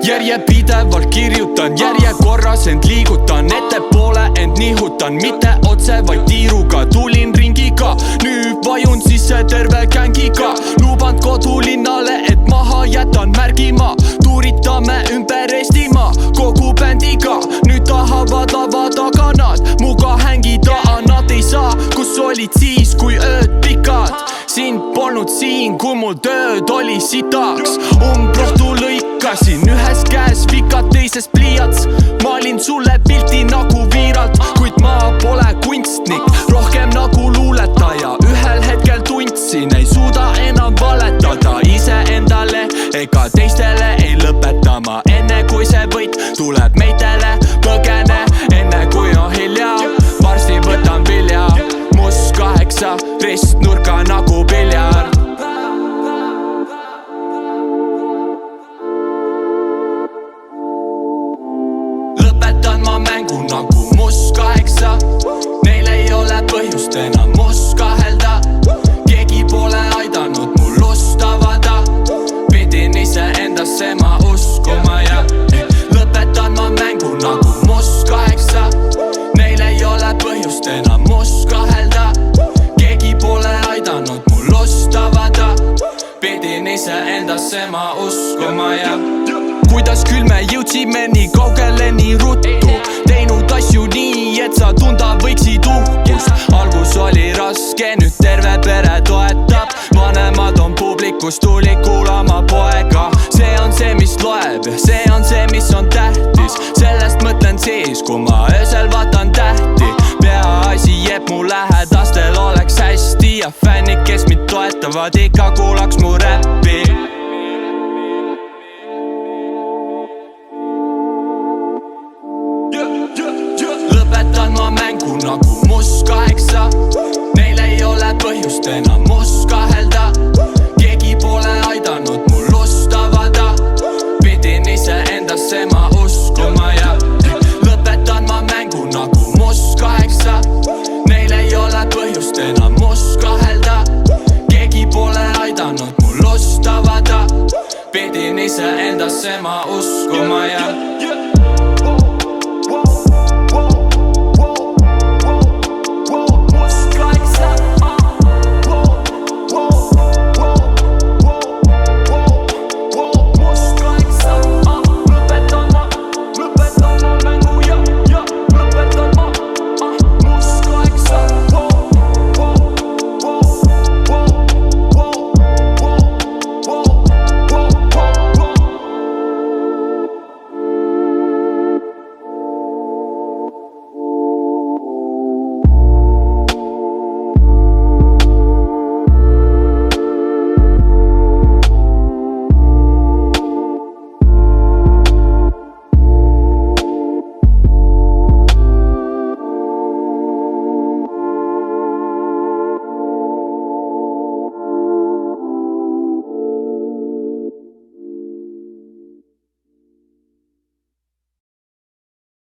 Järjepidevalt kirjutan, järjekorras end liigutan, ettepoole end nihutan, mitte otse, vaid tiiruga. Tulin ringiga, nüüd vajun sisse terve gängiga. Luband kodulinnale, et maha jätan märgima. Tuuritame ümber Eestimaa kogu bändiga. Nüüd tahavad lava taga nad muga hängida, nad ei saa, kus olid siis, kui ööd pikad. Sind polnud siin, kui mul tööd oli sitaks. Umbrohtu lõikasin ühes käes vikad, teises pliiats. Maalin sulle pilti nagu viiralt, kuid ma pole kunstnik, rohkem nagu luuletaja. Ühel hetkel tundsin, ei suuda enam valetada iseendale ega teistele ei lõpeta ma. Enne kui see võit tuleb meitele, põgene enne kui on hilja. Varsti võtan vilja, must 8 ristnurka nagu piljard. Lõpetan ma mängu nagu must 8. Neil ei ole põhjust enam must kahelda. Keegi pole aidanud mul lust avada. Pidin ise endasse ma uskuma ja lõpetan ma mängu nagu must 8. Neil ei ole põhjust enam must kahelda. Keegi pole aidanud mul lust avada. Pidin ise endasse ma uskuma ja kuidas küll me jõudsime nii kaugele nii ruttu. Teinud asju nii, et sa tunda võiksid uhkust. Algus oli raske, nüüd terve pere toetab. Vanemad on publikus, tuli kuulama poega. See on see, mis loeb, see on see, mis on tähtis. Sellest mõtlen siis, kui ma öösel vaatan tähti. Peaasi, et mu lähedastel oleks hästi ja fännid, kes mind toetavad, ikka kuulaks mu räppi. Lõpetan ma mängu nagu must 8. Neil ei ole põhjust enam must kahelda. Keegi pole aidanud mul lust avada. Pidin ise endasse ma uskuma ja lõpetan ma mängu nagu must 8. Neil ei ole põhjust enam must kahelda. Keegi pole aidanud mul lust avada. Pidin ise endasse ma uskuma ja